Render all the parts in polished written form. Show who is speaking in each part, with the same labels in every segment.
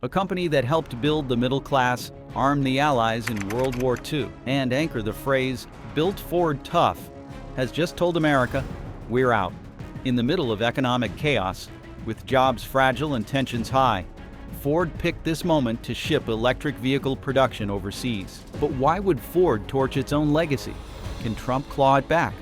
Speaker 1: a company that helped build the middle class, arm the Allies in World War II, and anchor the phrase, "Built Ford tough," has just told America, we're out. In the middle of economic chaos, with jobs fragile and tensions high, Ford picked this moment to ship electric vehicle production overseas. But why would Ford torch its own legacy? Can Trump claw it back?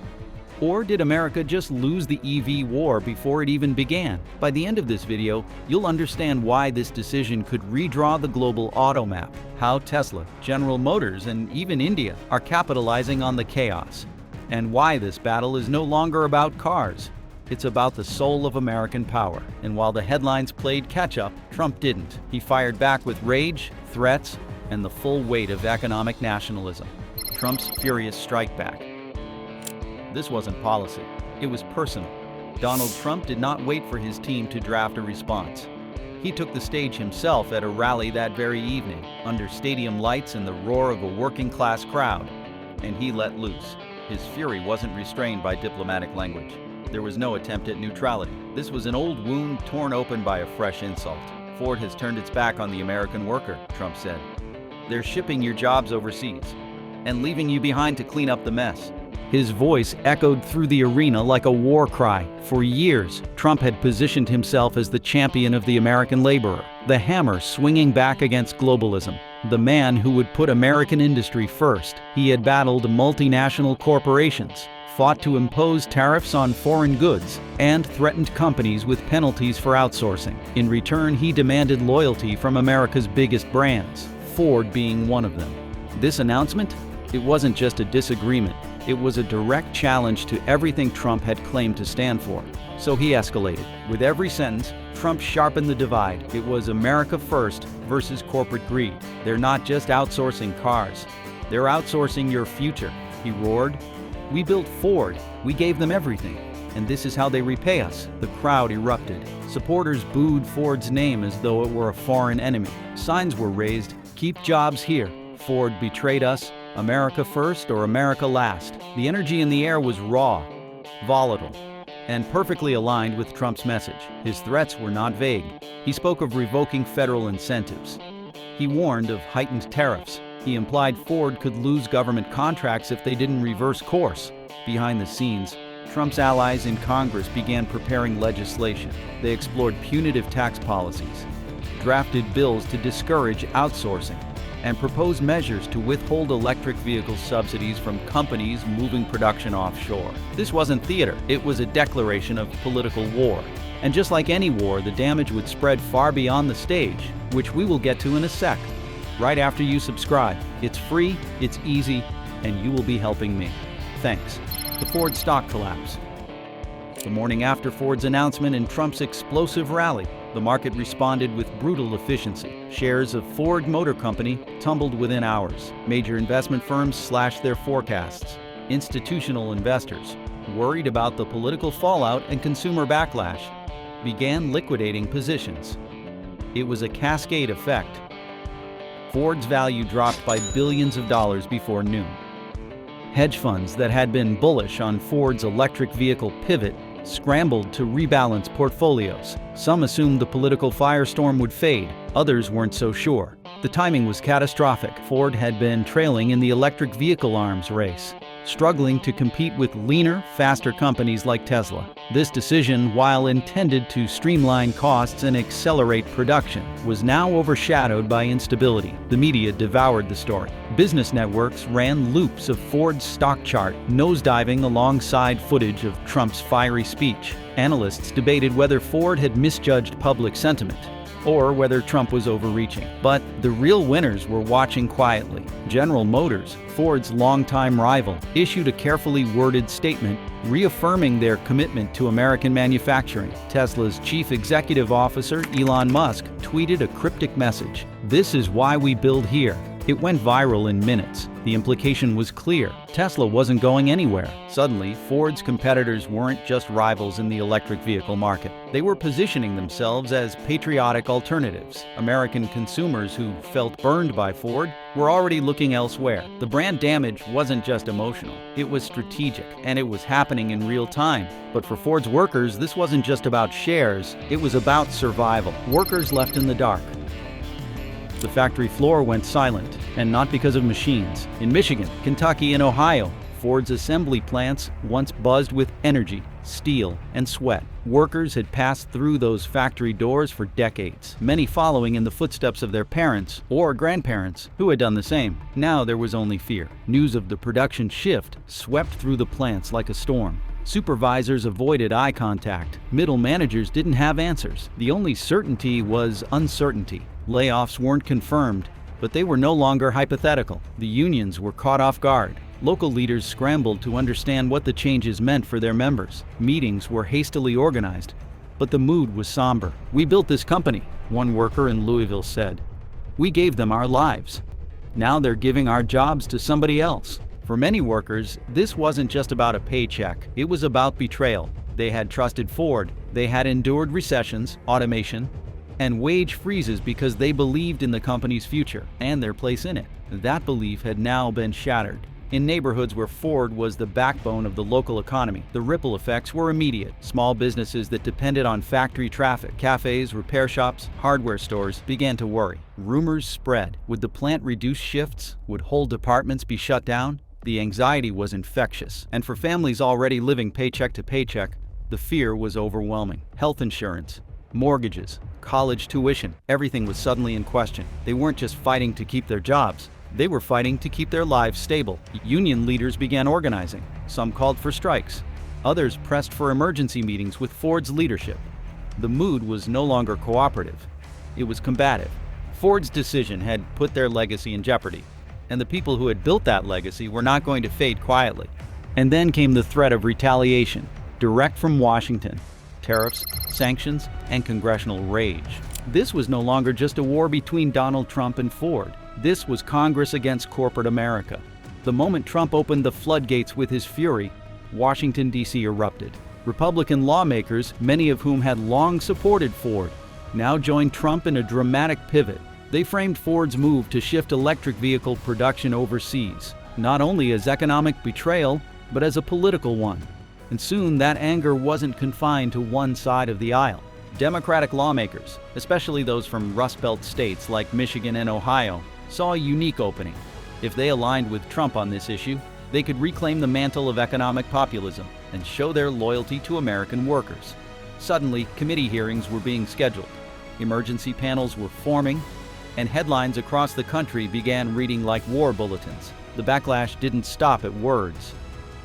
Speaker 1: Or did America just lose the EV war before it even began? By the end of this video, you'll understand why this decision could redraw the global auto map, how Tesla, General Motors, and even India are capitalizing on the chaos, and why this battle is no longer about cars. It's about the soul of American power. And while the headlines played catch-up, Trump didn't. He fired back with rage, threats, and the full weight of economic nationalism. Trump's furious strike back. This wasn't policy. It was personal. Donald Trump did not wait for his team to draft a response. He took the stage himself at a rally that very evening, under stadium lights and the roar of a working-class crowd. And he let loose. His fury wasn't restrained by diplomatic language. There was no attempt at neutrality. This was an old wound torn open by a fresh insult. Ford has turned its back on the American worker, Trump said. They're shipping your jobs overseas and leaving you behind to clean up the mess. His voice echoed through the arena like a war cry. For years, Trump had positioned himself as the champion of the American laborer, the hammer swinging back against globalism, the man who would put American industry first. He had battled multinational corporations, fought to impose tariffs on foreign goods, and threatened companies with penalties for outsourcing. In return, he demanded loyalty from America's biggest brands, Ford being one of them. This announcement? It wasn't just a disagreement. It was a direct challenge to everything Trump had claimed to stand for. So he escalated. With every sentence, Trump sharpened the divide. It was America first versus corporate greed. They're not just outsourcing cars. They're outsourcing your future, he roared. We built Ford. We gave them everything. And this is how they repay us. The crowd erupted. Supporters booed Ford's name as though it were a foreign enemy. Signs were raised. Keep jobs here. Ford betrayed us. America first or America last. The energy in the air was raw, volatile, and perfectly aligned with Trump's message. His threats were not vague. He spoke of revoking federal incentives. He warned of heightened tariffs. He implied Ford could lose government contracts if they didn't reverse course. Behind the scenes, Trump's allies in Congress began preparing legislation. They explored punitive tax policies, drafted bills to discourage outsourcing, and proposed measures to withhold electric vehicle subsidies from companies moving production offshore. This wasn't theater, it was a declaration of political war. And just like any war, the damage would spread far beyond the stage, which we will get to in a sec, right after you subscribe. It's free, it's easy, and you will be helping me. Thanks. The Ford stock collapse. The morning after Ford's announcement and Trump's explosive rally, the market responded with brutal efficiency. Shares of Ford Motor Company tumbled within hours. Major investment firms slashed their forecasts. Institutional investors, worried about the political fallout and consumer backlash, began liquidating positions. It was a cascade effect. Ford's value dropped by billions of dollars before noon. Hedge funds that had been bullish on Ford's electric vehicle pivot scrambled to rebalance portfolios. Some assumed the political firestorm would fade, others weren't so sure. The timing was catastrophic. Ford had been trailing in the electric vehicle arms race, struggling to compete with leaner, faster companies like Tesla. This decision, while intended to streamline costs and accelerate production, was now overshadowed by instability. The media devoured the story. Business networks ran loops of Ford's stock chart, nosediving alongside footage of Trump's fiery speech. Analysts debated whether Ford had misjudged public sentiment, or whether Trump was overreaching. But the real winners were watching quietly. General Motors, Ford's longtime rival, issued a carefully worded statement reaffirming their commitment to American manufacturing. Tesla's chief executive officer, Elon Musk, tweeted a cryptic message: "This is why we build here." It went viral in minutes. The implication was clear. Tesla wasn't going anywhere. Suddenly, Ford's competitors weren't just rivals in the electric vehicle market. They were positioning themselves as patriotic alternatives. American consumers who felt burned by Ford were already looking elsewhere. The brand damage wasn't just emotional. It was strategic, and it was happening in real time. But for Ford's workers, this wasn't just about shares. It was about survival. Workers left in the dark, The factory floor went silent, and not because of machines. In Michigan, Kentucky, and Ohio, Ford's assembly plants once buzzed with energy, steel, and sweat. Workers had passed through those factory doors for decades, many following in the footsteps of their parents or grandparents who had done the same. Now there was only fear. News of the production shift swept through the plants like a storm. Supervisors avoided eye contact. Middle managers didn't have answers. The only certainty was uncertainty. Layoffs weren't confirmed, but they were no longer hypothetical. The unions were caught off guard. Local leaders scrambled to understand what the changes meant for their members. Meetings were hastily organized, but the mood was somber. "We built this company," one worker in Louisville said. "We gave them our lives. Now they're giving our jobs to somebody else." For many workers, this wasn't just about a paycheck. It was about betrayal. They had trusted Ford. They had endured recessions, automation, and wage freezes because they believed in the company's future and their place in it. That belief had now been shattered. In neighborhoods where Ford was the backbone of the local economy, the ripple effects were immediate. Small businesses that depended on factory traffic, cafes, repair shops, hardware stores, began to worry. Rumors spread. Would the plant reduce shifts? Would whole departments be shut down? The anxiety was infectious, and for families already living paycheck to paycheck, the fear was overwhelming. Health insurance, mortgages, college tuition, everything was suddenly in question. They weren't just fighting to keep their jobs. They were fighting to keep their lives stable. Union leaders began organizing. Some called for strikes. Others pressed for emergency meetings with Ford's leadership. The mood was no longer cooperative. It was combative. Ford's decision had put their legacy in jeopardy, and the people who had built that legacy were not going to fade quietly. And then came the threat of retaliation, direct from Washington. Tariffs, sanctions, and congressional rage. This was no longer just a war between Donald Trump and Ford. This was Congress against corporate America. The moment Trump opened the floodgates with his fury, Washington, D.C. erupted. Republican lawmakers, many of whom had long supported Ford, now joined Trump in a dramatic pivot. They framed Ford's move to shift electric vehicle production overseas, not only as economic betrayal, but as a political one. And soon that anger wasn't confined to one side of the aisle. Democratic lawmakers, especially those from Rust Belt states like Michigan and Ohio, saw a unique opening. If they aligned with Trump on this issue, they could reclaim the mantle of economic populism and show their loyalty to American workers. Suddenly, committee hearings were being scheduled, emergency panels were forming, and headlines across the country began reading like war bulletins. The backlash didn't stop at words.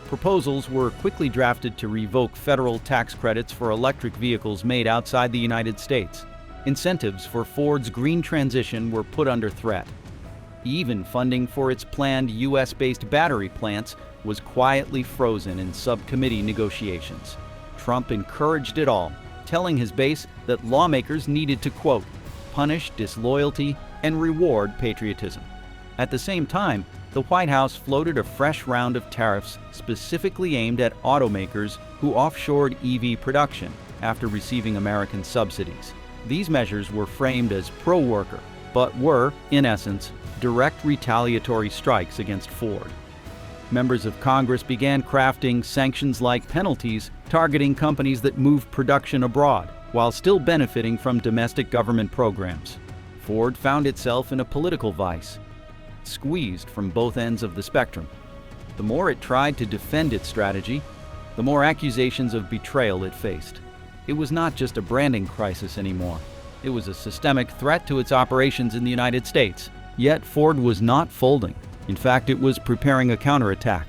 Speaker 1: Proposals were quickly drafted to revoke federal tax credits for electric vehicles made outside the United States. Incentives for Ford's green transition were put under threat. Even funding for its planned U.S.-based battery plants was quietly frozen in subcommittee negotiations. Trump encouraged it all, telling his base that lawmakers needed to, quote, punish disloyalty and reward patriotism. At the same time, the White House floated a fresh round of tariffs specifically aimed at automakers who offshored EV production after receiving American subsidies. These measures were framed as pro-worker, but were, in essence, direct retaliatory strikes against Ford. Members of Congress began crafting sanctions-like penalties targeting companies that moved production abroad while still benefiting from domestic government programs. Ford found itself in a political vice, squeezed from both ends of the spectrum. The more it tried to defend its strategy, the more accusations of betrayal it faced. It was not just a branding crisis anymore. It was a systemic threat to its operations in the United States. Yet Ford was not folding. In fact, it was preparing a counterattack.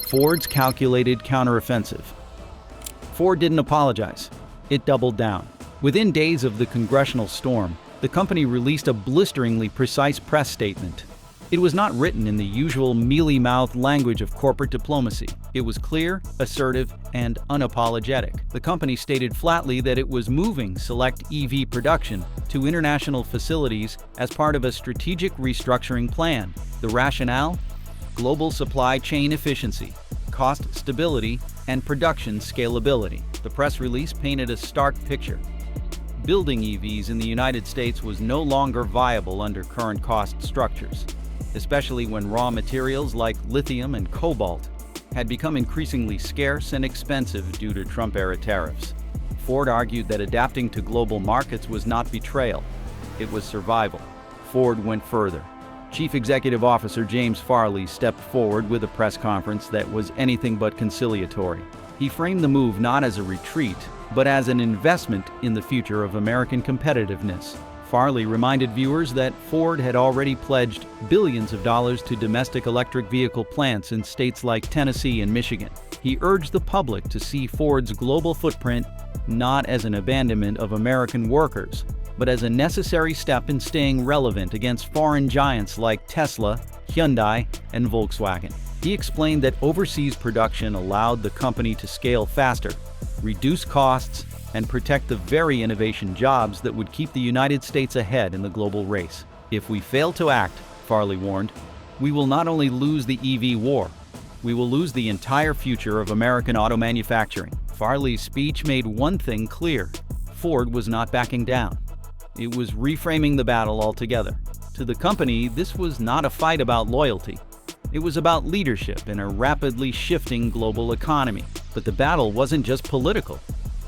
Speaker 1: Ford's calculated counteroffensive. Ford didn't apologize. It doubled down. Within days of the congressional storm, the company released a blisteringly precise press statement. It was not written in the usual mealy-mouthed language of corporate diplomacy. It was clear, assertive, and unapologetic. The company stated flatly that it was moving select EV production to international facilities as part of a strategic restructuring plan. The rationale? Global supply chain efficiency, cost stability, and production scalability. The press release painted a stark picture. Building EVs in the United States was no longer viable under current cost structures, especially when raw materials like lithium and cobalt had become increasingly scarce and expensive due to Trump-era tariffs. Ford argued that adapting to global markets was not betrayal, it was survival. Ford went further. Chief Executive Officer James Farley stepped forward with a press conference that was anything but conciliatory. He framed the move not as a retreat, but as an investment in the future of American competitiveness. Farley reminded viewers that Ford had already pledged billions of dollars to domestic electric vehicle plants in states like Tennessee and Michigan. He urged the public to see Ford's global footprint not as an abandonment of American workers, but as a necessary step in staying relevant against foreign giants like Tesla, Hyundai, and Volkswagen. He explained that overseas production allowed the company to scale faster, reduce costs, and protect the very innovation jobs that would keep the United States ahead in the global race. If we fail to act, Farley warned, we will not only lose the EV war, we will lose the entire future of American auto manufacturing. Farley's speech made one thing clear: Ford was not backing down. It was reframing the battle altogether. To the company, this was not a fight about loyalty. It was about leadership in a rapidly shifting global economy. But the battle wasn't just political.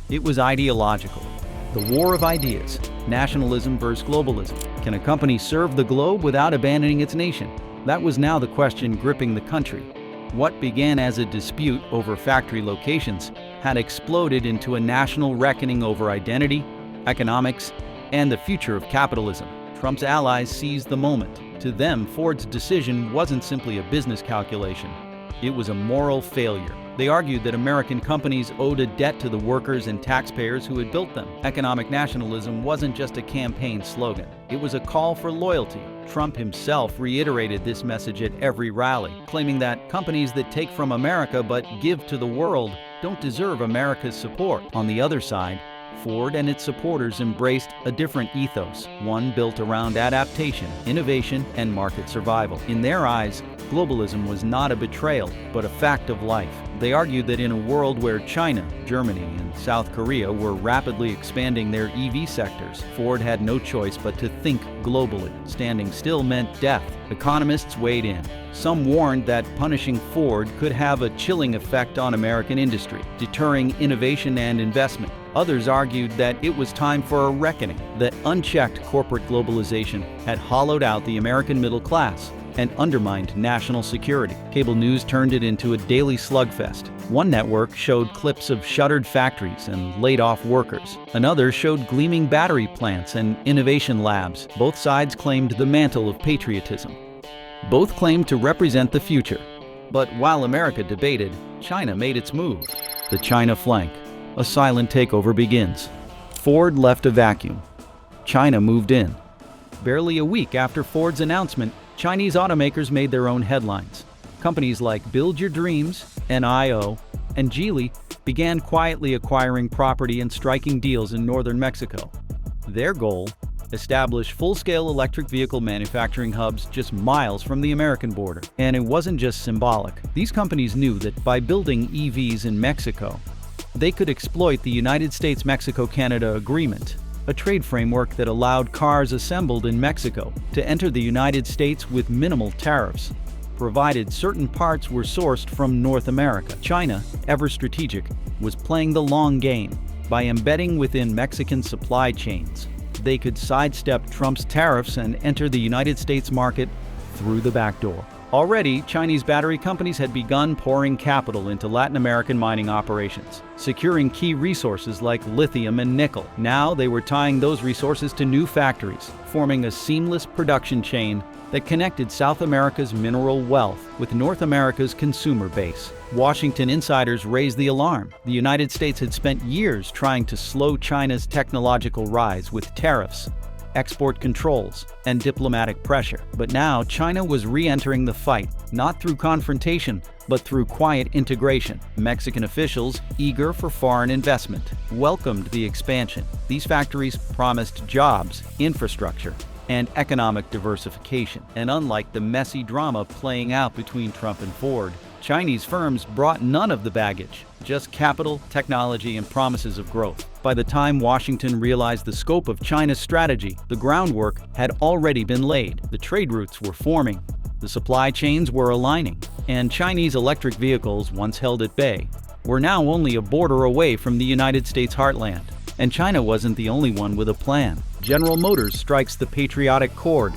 Speaker 1: It was ideological. The war of ideas, nationalism versus globalism. Can a company serve the globe without abandoning its nation? That was now the question gripping the country. What began as a dispute over factory locations had exploded into a national reckoning over identity, economics, and the future of capitalism. Trump's allies seized the moment. To them, Ford's decision wasn't simply a business calculation. It was a moral failure. They argued that American companies owed a debt to the workers and taxpayers who had built them. Economic nationalism wasn't just a campaign slogan. It was a call for loyalty. Trump himself reiterated this message at every rally, claiming that companies that take from America but give to the world don't deserve America's support. On the other side, Ford and its supporters embraced a different ethos, one built around adaptation, innovation, and market survival. In their eyes, globalism was not a betrayal, but a fact of life. They argued that in a world where China, Germany, and South Korea were rapidly expanding their EV sectors, Ford had no choice but to think globally. Standing still meant death. Economists weighed in. Some warned that punishing Ford could have a chilling effect on American industry, deterring innovation and investment. Others argued that it was time for a reckoning, that unchecked corporate globalization had hollowed out the American middle class and undermined national security. Cable news turned it into a daily slugfest. One network showed clips of shuttered factories and laid-off workers. Another showed gleaming battery plants and innovation labs. Both sides claimed the mantle of patriotism. Both claimed to represent the future. But while America debated, China made its move. The China flank. A silent takeover begins. Ford left a vacuum. China moved in. Barely a week after Ford's announcement, Chinese automakers made their own headlines. Companies like Build Your Dreams, NIO, and Geely began quietly acquiring property and striking deals in northern Mexico. Their goal? Establish full-scale electric vehicle manufacturing hubs just miles from the American border. And it wasn't just symbolic. These companies knew that by building EVs in Mexico, they could exploit the United States-Mexico-Canada Agreement, a trade framework that allowed cars assembled in Mexico to enter the United States with minimal tariffs, provided certain parts were sourced from North America. China, ever strategic, was playing the long game. By embedding within Mexican supply chains, they could sidestep Trump's tariffs and enter the United States market through the back door. Already, Chinese battery companies had begun pouring capital into Latin American mining operations, securing key resources like lithium and nickel. Now they were tying those resources to new factories, forming a seamless production chain that connected South America's mineral wealth with North America's consumer base. Washington insiders raised the alarm. The United States had spent years trying to slow China's technological rise with tariffs, export controls, and diplomatic pressure. But now China was re-entering the fight, not through confrontation, but through quiet integration. Mexican officials, eager for foreign investment, welcomed the expansion. These factories promised jobs, infrastructure, and economic diversification. And unlike the messy drama playing out between Trump and Ford, Chinese firms brought none of the baggage, just capital, technology, and promises of growth. By the time Washington realized the scope of China's strategy, the groundwork had already been laid. The trade routes were forming, the supply chains were aligning, and Chinese electric vehicles, once held at bay, were now only a border away from the United States heartland. And China wasn't the only one with a plan. General Motors strikes the patriotic chord,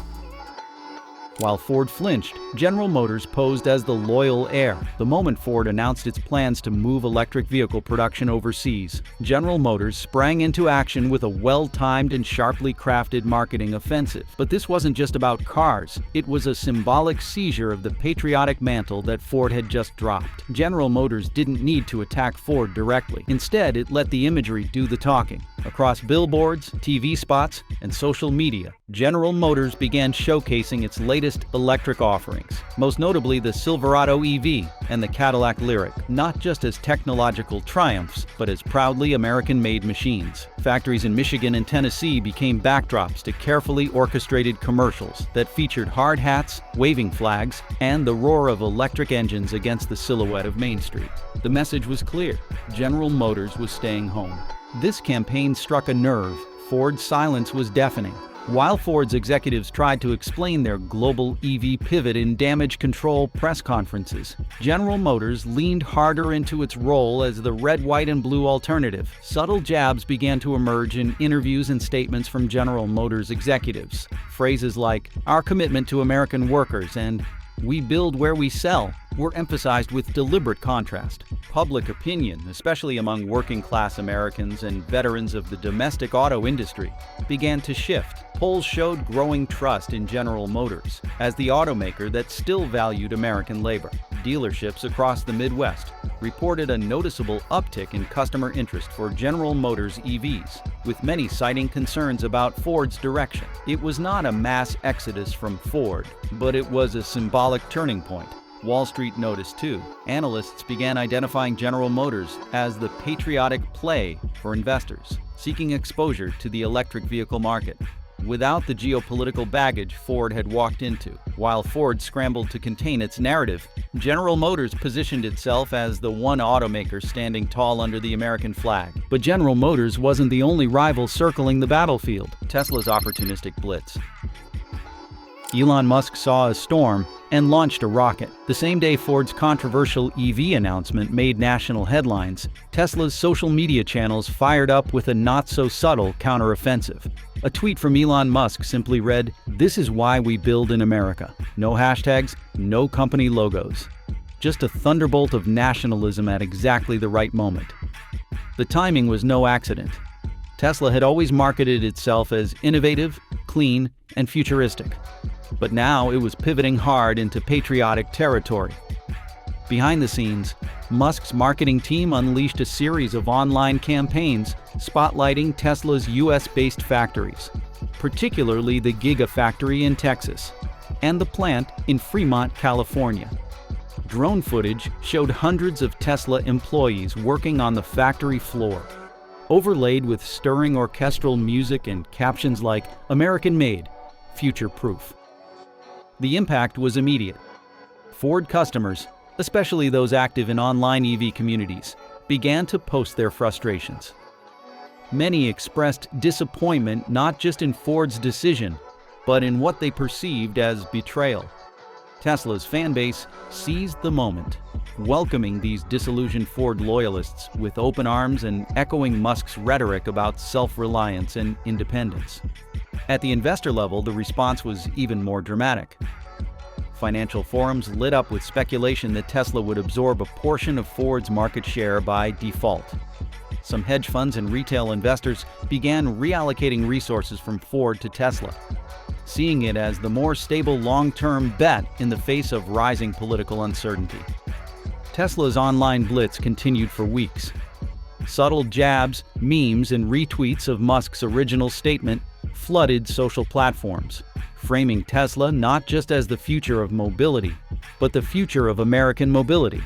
Speaker 1: While Ford flinched, General Motors posed as the loyal heir. The moment Ford announced its plans to move electric vehicle production overseas, General Motors sprang into action with a well-timed and sharply crafted marketing offensive. But this wasn't just about cars. It was a symbolic seizure of the patriotic mantle that Ford had just dropped. General Motors didn't need to attack Ford directly. Instead, it let the imagery do the talking. Across billboards, TV spots, and social media, General Motors began showcasing its latest electric offerings, most notably the Silverado EV and the Cadillac Lyriq, not just as technological triumphs, but as proudly American-made machines. Factories in Michigan and Tennessee became backdrops to carefully orchestrated commercials that featured hard hats, waving flags, and the roar of electric engines against the silhouette of Main Street. The message was clear: General Motors was staying home. This campaign struck a nerve. Ford's silence was deafening. While Ford's executives tried to explain their global EV pivot in damage control press conferences, General Motors leaned harder into its role as the red, white, and blue alternative. Subtle jabs began to emerge in interviews and statements from General Motors executives. Phrases like, "Our commitment to American workers," and "We build where we sell," were emphasized with deliberate contrast. Public opinion, especially among working-class Americans and veterans of the domestic auto industry, began to shift. Polls showed growing trust in General Motors as the automaker that still valued American labor. Dealerships across the Midwest reported a noticeable uptick in customer interest for General Motors EVs, with many citing concerns about Ford's direction. It was not a mass exodus from Ford, but it was a symbolic turning point. Wall Street noticed too. Analysts began identifying General Motors as the patriotic play for investors, seeking exposure to the electric vehicle market without the geopolitical baggage Ford had walked into. While Ford scrambled to contain its narrative, General Motors positioned itself as the one automaker standing tall under the American flag. But General Motors wasn't the only rival circling the battlefield. Tesla's opportunistic blitz. Elon Musk saw a storm and launched a rocket. The same day Ford's controversial EV announcement made national headlines, Tesla's social media channels fired up with a not-so-subtle counteroffensive. A tweet from Elon Musk simply read, "This is why we build in America." No hashtags, no company logos. Just a thunderbolt of nationalism at exactly the right moment. The timing was no accident. Tesla had always marketed itself as innovative, clean, and futuristic. But now it was pivoting hard into patriotic territory. Behind the scenes, Musk's marketing team unleashed a series of online campaigns spotlighting Tesla's US-based factories, particularly the Gigafactory in Texas and the plant in Fremont, California. Drone footage showed hundreds of Tesla employees working on the factory floor, overlaid with stirring orchestral music and captions like "American-made, future-proof." The impact was immediate. Ford customers, especially those active in online EV communities, began to post their frustrations. Many expressed disappointment not just in Ford's decision, but in what they perceived as betrayal. Tesla's fanbase seized the moment, welcoming these disillusioned Ford loyalists with open arms and echoing Musk's rhetoric about self-reliance and independence. At the investor level, the response was even more dramatic. Financial forums lit up with speculation that Tesla would absorb a portion of Ford's market share by default. Some hedge funds and retail investors began reallocating resources from Ford to Tesla, seeing it as the more stable long-term bet in the face of rising political uncertainty. Tesla's online blitz continued for weeks. Subtle jabs, memes, and retweets of Musk's original statement flooded social platforms, framing Tesla not just as the future of mobility, but the future of American mobility.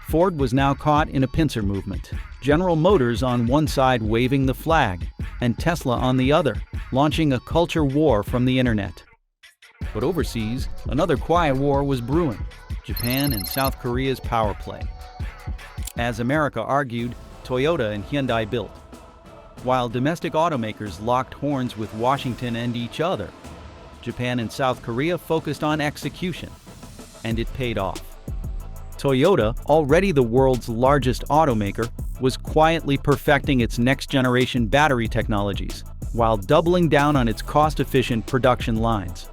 Speaker 1: Ford was now caught in a pincer movement. General Motors on one side waving the flag, and Tesla on the other, launching a culture war from the internet. But overseas, another quiet war was brewing: Japan and South Korea's power play. As America argued, Toyota and Hyundai built, while domestic automakers locked horns with Washington and each other. Japan and South Korea focused on execution, and it paid off. Toyota, already the world's largest automaker, was quietly perfecting its next-generation battery technologies while doubling down on its cost-efficient production lines.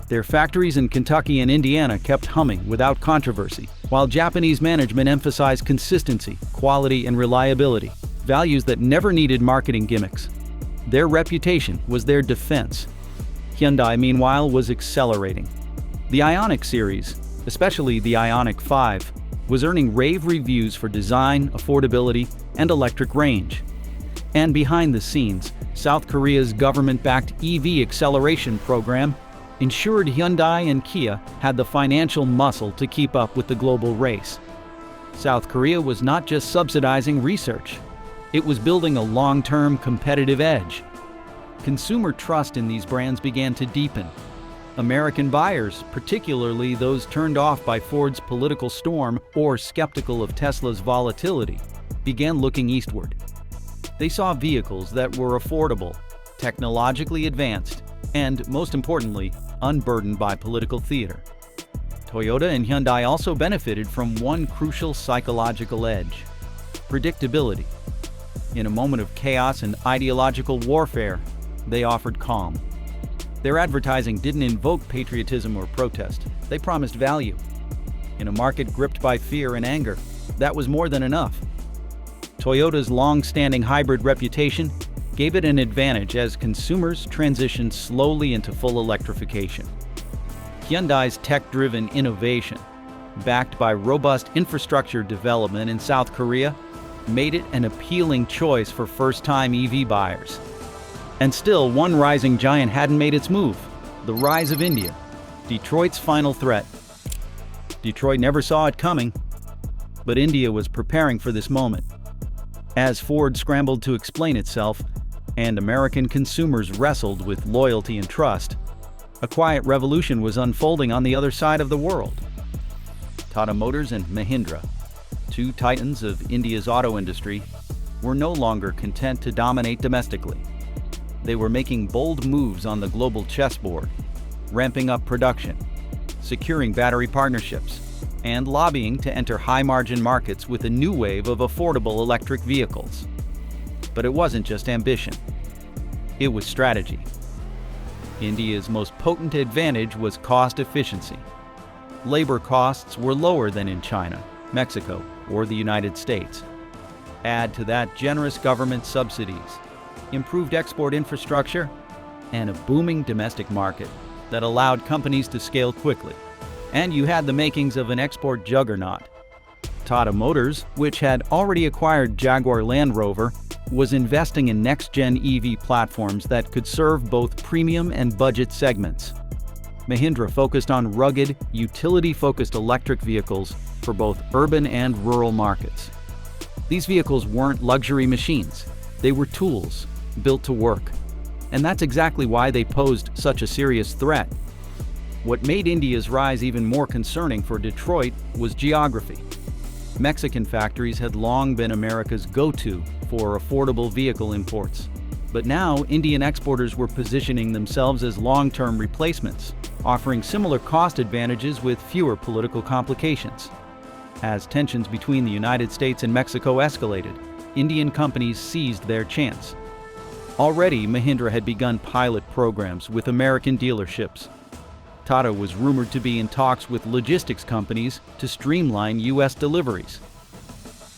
Speaker 1: Their factories in Kentucky and Indiana kept humming without controversy, while Japanese management emphasized consistency, quality, and reliability, values that never needed marketing gimmicks. Their reputation was their defense. Hyundai, meanwhile, was accelerating. The Ioniq series, especially the Ioniq 5, was earning rave reviews for design, affordability, and electric range. And behind the scenes, South Korea's government-backed EV acceleration program ensured Hyundai and Kia had the financial muscle to keep up with the global race. South Korea was not just subsidizing research, it was building a long-term competitive edge. Consumer trust in these brands began to deepen. American buyers, particularly those turned off by Ford's political storm or skeptical of Tesla's volatility, began looking eastward. They saw vehicles that were affordable, technologically advanced, and, most importantly, unburdened by political theater. Toyota and Hyundai also benefited from one crucial psychological edge: predictability. In a moment of chaos and ideological warfare, they offered calm. Their advertising didn't invoke patriotism or protest, they promised value. In a market gripped by fear and anger, that was more than enough. Toyota's long-standing hybrid reputation gave it an advantage as consumers transitioned slowly into full electrification. Hyundai's tech-driven innovation, backed by robust infrastructure development in South Korea, made it an appealing choice for first-time EV buyers. And still, one rising giant hadn't made its move: the rise of India, Detroit's final threat. Detroit never saw it coming, but India was preparing for this moment. As Ford scrambled to explain itself, and American consumers wrestled with loyalty and trust, a quiet revolution was unfolding on the other side of the world. Tata Motors and Mahindra, two titans of India's auto industry, were no longer content to dominate domestically. They were making bold moves on the global chessboard, ramping up production, securing battery partnerships, and lobbying to enter high-margin markets with a new wave of affordable electric vehicles. But it wasn't just ambition. It was strategy. India's most potent advantage was cost efficiency. Labor costs were lower than in China, Mexico, or the United States. Add to that generous government subsidies, improved export infrastructure, and a booming domestic market that allowed companies to scale quickly. And you had the makings of an export juggernaut. Tata Motors, which had already acquired Jaguar Land Rover, was investing in next-gen EV platforms that could serve both premium and budget segments. Mahindra focused on rugged, utility-focused electric vehicles for both urban and rural markets. These vehicles weren't luxury machines, they were tools, built to work. And that's exactly why they posed such a serious threat. What made India's rise even more concerning for Detroit was geography. Mexican factories had long been America's go-to for affordable vehicle imports. But now, Indian exporters were positioning themselves as long-term replacements, offering similar cost advantages with fewer political complications. As tensions between the United States and Mexico escalated, Indian companies seized their chance. Already, Mahindra had begun pilot programs with American dealerships. Tata was rumored to be in talks with logistics companies to streamline U.S. deliveries.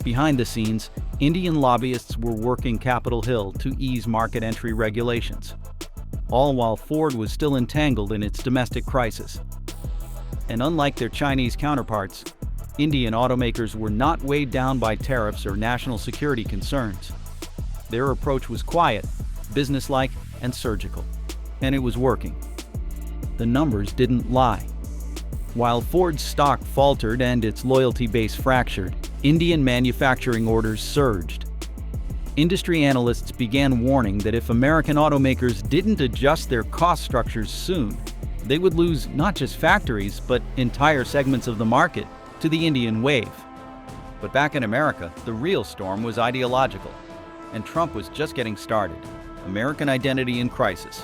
Speaker 1: Behind the scenes, Indian lobbyists were working Capitol Hill to ease market entry regulations, all while Ford was still entangled in its domestic crisis. And unlike their Chinese counterparts, Indian automakers were not weighed down by tariffs or national security concerns. Their approach was quiet, businesslike, and surgical, and it was working. The numbers didn't lie. While Ford's stock faltered and its loyalty base fractured, Indian manufacturing orders surged. Industry analysts began warning that if American automakers didn't adjust their cost structures soon, they would lose not just factories, but entire segments of the market to the Indian wave. But back in America, the real storm was ideological, and Trump was just getting started. American identity in crisis.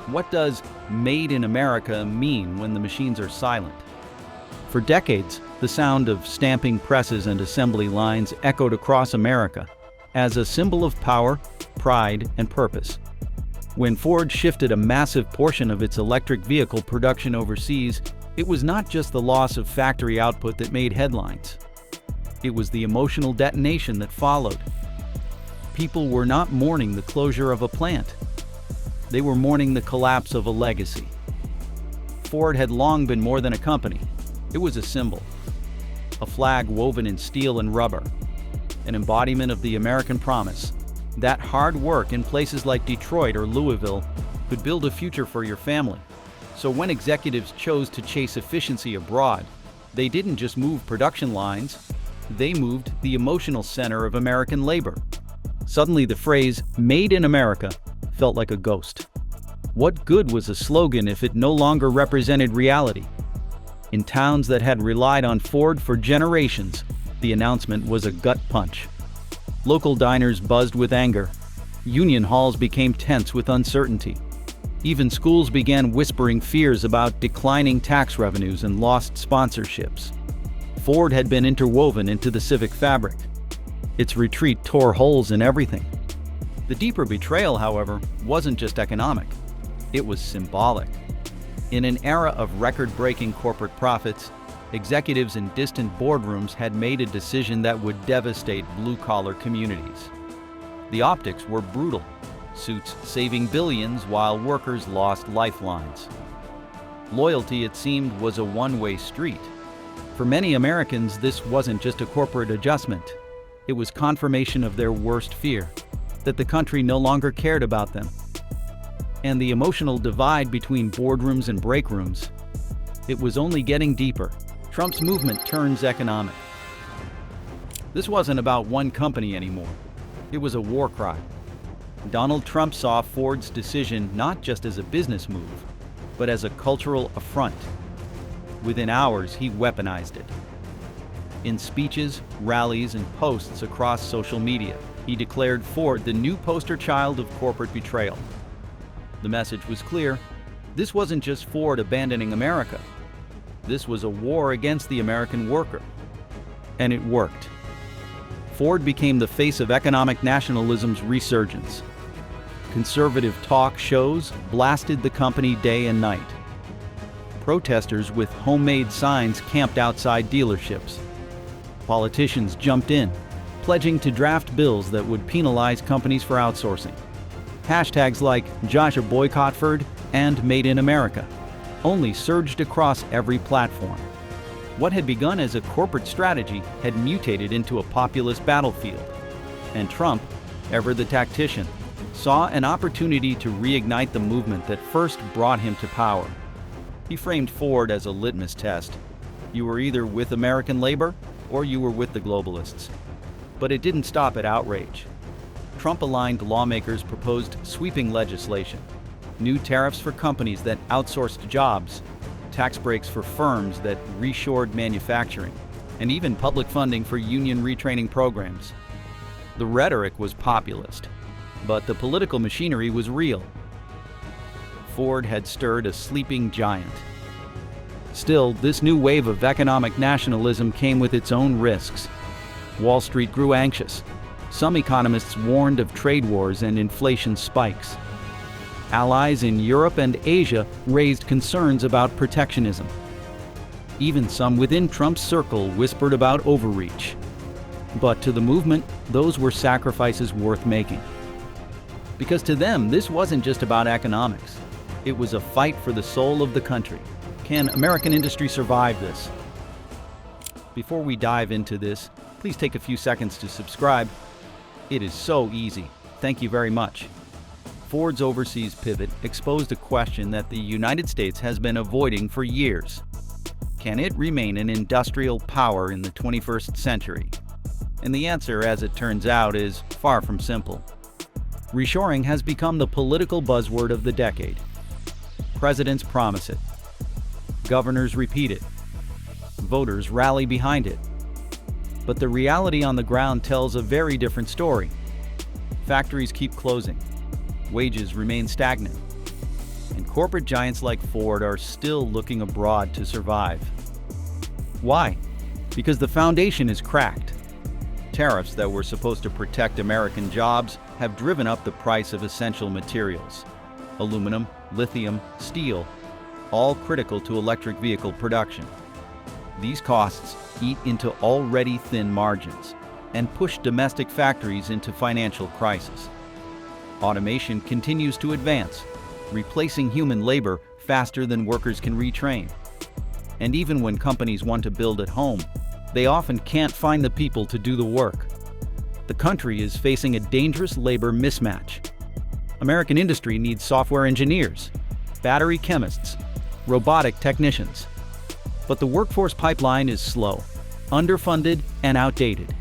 Speaker 1: What does "Made in America" mean when the machines are silent? For decades, the sound of stamping presses and assembly lines echoed across America as a symbol of power, pride, and purpose. When Ford shifted a massive portion of its electric vehicle production overseas, it was not just the loss of factory output that made headlines. It was the emotional detonation that followed. People were not mourning the closure of a plant. They were mourning the collapse of a legacy. Ford had long been more than a company. It was a symbol. A flag woven in steel and rubber. An embodiment of the American promise that hard work in places like Detroit or Louisville could build a future for your family. So when executives chose to chase efficiency abroad, they didn't just move production lines, they moved the emotional center of American labor. Suddenly the phrase, "Made in America," felt like a ghost. What good was a slogan if it no longer represented reality? In towns that had relied on Ford for generations, the announcement was a gut punch. Local diners buzzed with anger. Union halls became tense with uncertainty. Even schools began whispering fears about declining tax revenues and lost sponsorships. Ford had been interwoven into the civic fabric. Its retreat tore holes in everything. The deeper betrayal, however, wasn't just economic. It was symbolic. In an era of record-breaking corporate profits, executives in distant boardrooms had made a decision that would devastate blue-collar communities. The optics were brutal, suits saving billions while workers lost lifelines. Loyalty, it seemed, was a one-way street. For many Americans, this wasn't just a corporate adjustment. It was confirmation of their worst fear, that the country no longer cared about them. And the emotional divide between boardrooms and break rooms, it was only getting deeper. Trump's movement turns economic. This wasn't about one company anymore. It was a war cry. Donald Trump saw Ford's decision not just as a business move, but as a cultural affront. Within hours, he weaponized it. In speeches, rallies, and posts across social media, he declared Ford the new poster child of corporate betrayal. The message was clear. This wasn't just Ford abandoning America. This was a war against the American worker. And it worked. Ford became the face of economic nationalism's resurgence. Conservative talk shows blasted the company day and night. Protesters with homemade signs camped outside dealerships. Politicians jumped in, pledging to draft bills that would penalize companies for outsourcing. Hashtags like Joshua Boycott Ford and Made in America only surged across every platform. What had begun as a corporate strategy had mutated into a populist battlefield. And Trump, ever the tactician, saw an opportunity to reignite the movement that first brought him to power. He framed Ford as a litmus test. You were either with American labor or you were with the globalists. But it didn't stop at outrage. Trump-aligned lawmakers proposed sweeping legislation. New tariffs for companies that outsourced jobs, tax breaks for firms that reshored manufacturing, and even public funding for union retraining programs. The rhetoric was populist, but the political machinery was real. Ford had stirred a sleeping giant. Still, this new wave of economic nationalism came with its own risks. Wall Street grew anxious. Some economists warned of trade wars and inflation spikes. Allies in Europe and Asia raised concerns about protectionism. Even some within Trump's circle whispered about overreach. But to the movement, those were sacrifices worth making. Because to them, this wasn't just about economics. It was a fight for the soul of the country. Can American industry survive this? Before we dive into this, please take a few seconds to subscribe. It is so easy. Thank you very much. Ford's overseas pivot exposed a question that the United States has been avoiding for years. Can it remain an industrial power in the 21st century? And the answer, as it turns out, is far from simple. Reshoring has become the political buzzword of the decade. Presidents promise it. Governors repeat it. Voters rally behind it. But the reality on the ground tells a very different story. Factories keep closing. Wages remain stagnant. And corporate giants like Ford are still looking abroad to survive. Why? Because the foundation is cracked. Tariffs that were supposed to protect American jobs have driven up the price of essential materials. aluminum, lithium, steel, all critical to electric vehicle production. These costs eat into already thin margins and push domestic factories into financial crisis. Automation continues to advance, replacing human labor faster than workers can retrain. And even when companies want to build at home, they often can't find the people to do the work. The country is facing a dangerous labor mismatch. American industry needs software engineers, battery chemists, robotic technicians. But the workforce pipeline is slow, underfunded, and outdated.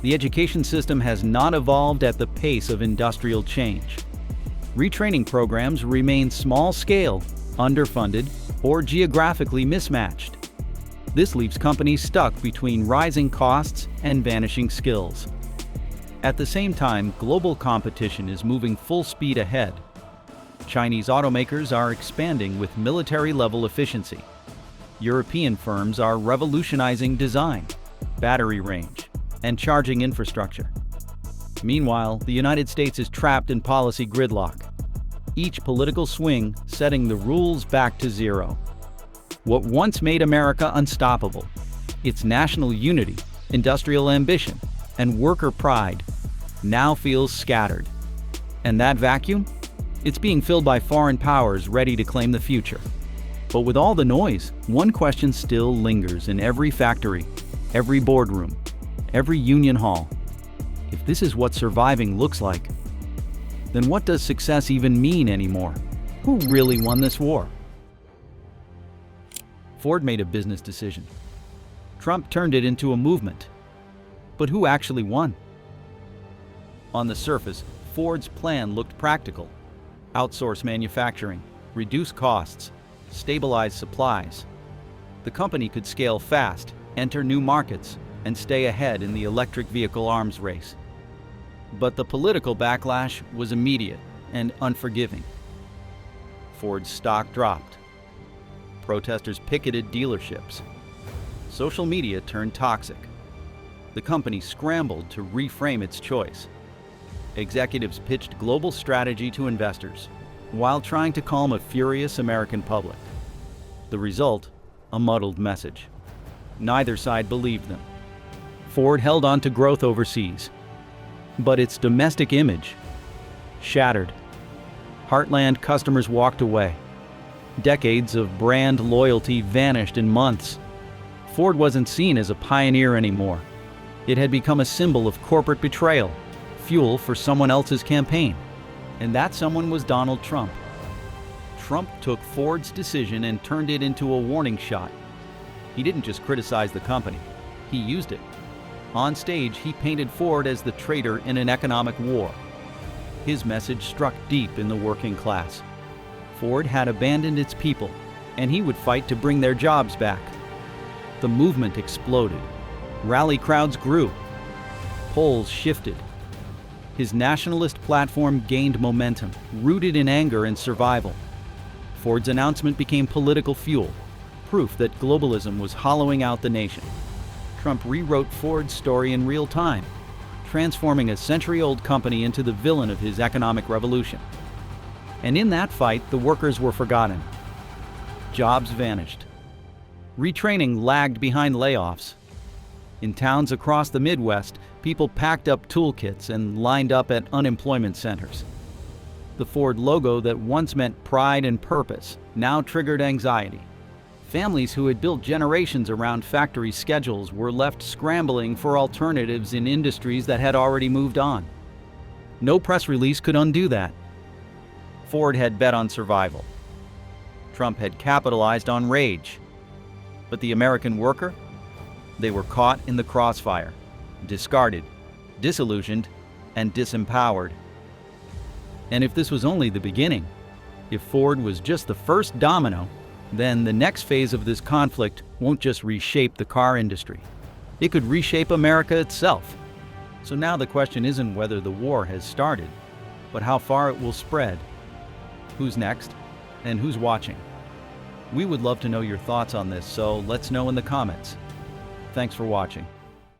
Speaker 1: The education system has not evolved at the pace of industrial change. Retraining programs remain small-scale, underfunded, or geographically mismatched. This leaves companies stuck between rising costs and vanishing skills. At the same time, global competition is moving full speed ahead. Chinese automakers are expanding with military-level efficiency. European firms are revolutionizing design, battery range, and charging infrastructure. Meanwhile, the United States is trapped in policy gridlock, each political swing setting the rules back to zero. What once made America unstoppable, its national unity, industrial ambition, and worker pride, now feels scattered. And that vacuum? It's being filled by foreign powers ready to claim the future. But with all the noise, one question still lingers in every factory, every boardroom, every union hall. If this is what surviving looks like, then what does success even mean anymore? Who really won this war? Ford made a business decision. Trump turned it into a movement. But who actually won? On the surface, Ford's plan looked practical. Outsource manufacturing, reduce costs, stabilize supplies. The company could scale fast, enter new markets, and stay ahead in the electric vehicle arms race. But the political backlash was immediate and unforgiving. Ford's stock dropped. Protesters picketed dealerships. Social media turned toxic. The company scrambled to reframe its choice. Executives pitched global strategy to investors, while trying to calm a furious American public. The result, a muddled message. Neither side believed them. Ford held on to growth overseas, but its domestic image shattered. Heartland customers walked away. Decades of brand loyalty vanished in months. Ford wasn't seen as a pioneer anymore. It had become a symbol of corporate betrayal, fuel for someone else's campaign. And that someone was Donald Trump. Trump took Ford's decision and turned it into a warning shot. He didn't just criticize the company, he used it. On stage, he painted Ford as the traitor in an economic war. His message struck deep in the working class. Ford had abandoned its people, and he would fight to bring their jobs back. The movement exploded. Rally crowds grew. Polls shifted. His nationalist platform gained momentum, rooted in anger and survival. Ford's announcement became political fuel, proof that globalism was hollowing out the nation. Trump rewrote Ford's story in real time, transforming a century-old company into the villain of his economic revolution. And in that fight, the workers were forgotten. Jobs vanished. Retraining lagged behind layoffs. In towns across the Midwest, people packed up toolkits and lined up at unemployment centers. The Ford logo that once meant pride and purpose now triggered anxiety. Families who had built generations around factory schedules were left scrambling for alternatives in industries that had already moved on. No press release could undo that. Ford had bet on survival. Trump had capitalized on rage. But the American worker? They were caught in the crossfire, discarded, disillusioned, and disempowered. And if this was only the beginning, if Ford was just the first domino, then the next phase of this conflict won't just reshape the car industry. It could reshape America itself. So now the question isn't whether the war has started, but how far it will spread. Who's next, and who's watching? We would love to know your thoughts on this, so let's know in the comments. Thanks for watching.